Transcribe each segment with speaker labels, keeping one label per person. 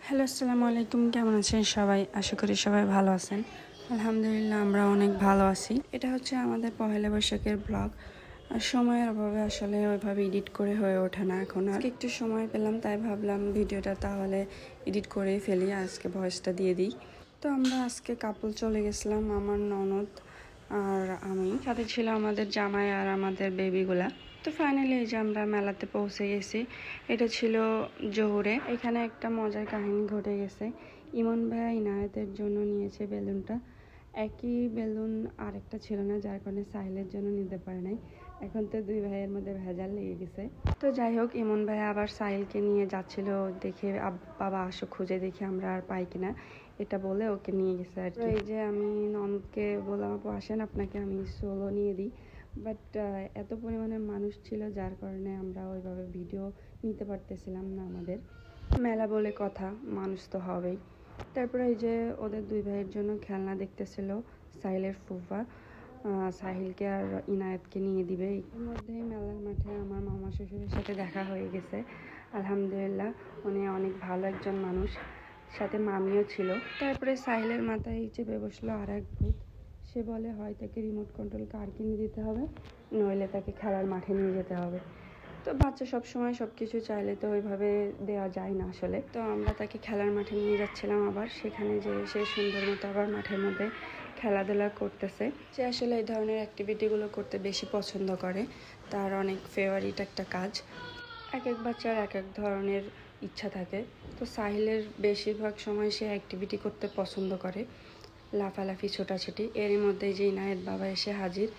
Speaker 1: Hello, আসসালামু আলাইকুম। কেমন আছেন সবাই? আশা করি সবাই ভালো আছেন। আলহামদুলিল্লাহ, আমরা অনেক ভালো আছি। এটা হচ্ছে আমাদের পহেলা বৈশাখের ব্লগ। সময়ের অভাবে আসলে ওইভাবে এডিট করে হয়ে ওঠে না এখন। আর একটু সময় পেলাম, তাই ভাবলাম ভিডিওটা তাহলে এডিট করেই ফেলি, আজকে ভয়েসটা দিয়ে দিই। তো আমরা আজকে কাপল চলে গেছিলাম, আমার ননদ আর আমি, সাথে ছিল আমাদের জামাই আর আমাদের বেবিগুলা। তো ফাইনালি এই যে আমরা মেলাতে পৌঁছে গেছি। এটা ছিল জহুরে। এখানে একটা মজার কাহিনী ঘটে গেছে। ইমন ভাইয়া ইনায়েতের জন্য নিয়েছে বেলুনটা, একই বেলুন আরেকটা ছিল না, যার কারণে সাহিলের জন্য নিতে পারে নাই। এখন তো দুই ভাইয়ের মধ্যে ভেজাল লেগে গেছে। তো যাই হোক, ইমন ভাইয়া আবার সাহিলকে নিয়ে যাচ্ছিল, দেখে বাবা আসো খুঁজে দেখি আমরা আর পাই কিনা, এটা বলে ওকে নিয়ে গেছে আর কি। এই যে আমি ননদকে বললাম, আপু আসেন, আপনাকে আমি সোলো নিয়ে দিই। বাট এত পরিমাণে মানুষ ছিল, যার কারণে আমরা ওইভাবে ভিডিও নিতে পারতেছিলাম না। আমাদের মেলা বলে কথা, মানুষ তো হবেই। তারপরে এই যে ওদের দুই ভাইয়ের জন্য খেলনা দেখতেছিল সাহিলের ফুফা, সাহিলকে আর ইনায়েতকে নিয়ে দিবে। এর মধ্যেই মেলার মাঠে আমার মামা শ্বশুরের সাথে দেখা হয়ে গেছে। আলহামদুলিল্লাহ, উনি অনেক ভালো একজন মানুষ, সাথে মামিও ছিল। তারপরে সাহিলের মাথায় চেপে বসলো আর এক ভূত। সে বলে হয় তাকে রিমোট কন্ট্রোল কার কিনে দিতে হবে, নইলে তাকে খেলার মাঠে নিয়ে যেতে হবে। তো বাচ্চা সব সময় সব কিছু চাইলে তো ওইভাবে দেওয়া যায় না আসলে। তো আমরা তাকে খেলার মাঠে নিয়ে যাচ্ছিলাম, আবার সেখানে যে সে সুন্দর মতো আবার মাঠের মধ্যে খেলাধুলা করতেছে। সে আসলে এই ধরনের অ্যাক্টিভিটিগুলো করতে বেশি পছন্দ করে, তার অনেক ফেভারিট একটা কাজ। এক এক বাচ্চার এক এক ধরনের ইচ্ছা থাকে। তো সাহিলের বেশিরভাগ সময় সে অ্যাক্টিভিটি করতে পছন্দ করে, লাফালাফি, ছোটাছুটি। এরই মধ্যে যে ইনায়েত বাবা এসে হাজির,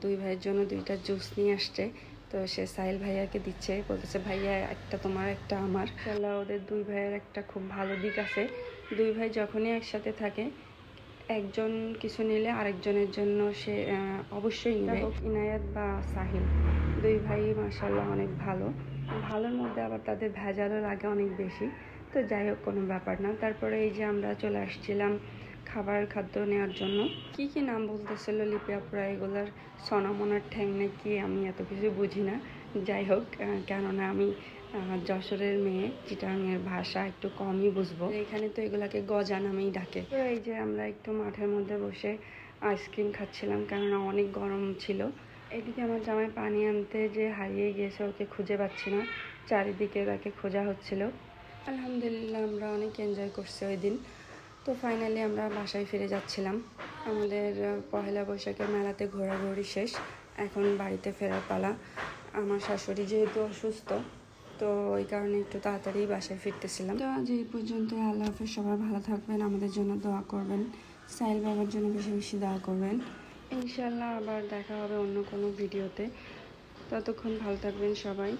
Speaker 1: দুই ভাইয়ের জন্য দুইটা জুস নিয়ে আসছে। তো সে সাহিল ভাইয়াকে দিচ্ছে, বলতেছে ভাইয়া একটা তোমার একটা আমার। ইনশাআল্লাহ ওদের দুই ভাইয়ের একটা খুব ভালো দিক আছে, দুই ভাই যখনই একসাথে থাকে একজন কিছু নিলে আরেকজনের জন্য সে অবশ্যই নেবে। ইনায়েত বা সাহিল দুই ভাই মাশাআল্লাহ অনেক ভালো। ভালোর মধ্যে আবার তাদের ভেজালও লাগে অনেক বেশি। তো যাই হোক, কোনো ব্যাপার না। তারপরে এই যে আমরা চলে আসছিলাম খাদ্য নেওয়ার জন্য। কি কি নাম বলতেছিল লিপি আপুরা, এগুলার সনামনার ঠ্যাং নাকি, আমি এত কিছু বুঝি না। যাই হোক, কেননা আমি যশোরের মেয়ে, চিটাগাংয়ের ভাষা একটু কমই বুঝবো। এখানে তো এগুলাকে গজা নামেই ডাকে। তো এই যে আমরা একটু মাঠের মধ্যে বসে আইসক্রিম খাচ্ছিলাম, কেননা অনেক গরম ছিল। এদিকে আমার জামাই পানি আনতে যে হারিয়ে গিয়েছে, ওকে খুঁজে পাচ্ছি না, চারিদিকে তাকে খোঁজা হচ্ছিল। আলহামদুলিল্লাহ, আমরা অনেক এনজয় করছি ওই দিন। তো ফাইনালি আমরা বাসায় ফিরে যাচ্ছিলাম। আমাদের পহেলা বৈশাখের মেলাতে ঘোরাঘুরি শেষ, এখন বাড়িতে ফেরার পালা। আমার শাশুড়ি যেহেতু অসুস্থ, তো ওই কারণে একটু তাড়াতাড়ি বাসায় ফিরতেছিলাম। তো আজ এই পর্যন্ত। আল্লাহ হাফেজ, সবাই ভালো থাকবেন, আমাদের জন্য দোয়া করবেন, সাহিল বাবার জন্য বেশি বেশি দোয়া করবেন। ইনশাআল্লাহ আবার দেখা হবে অন্য কোনো ভিডিওতে। ততক্ষণ ভালো থাকবেন সবাই।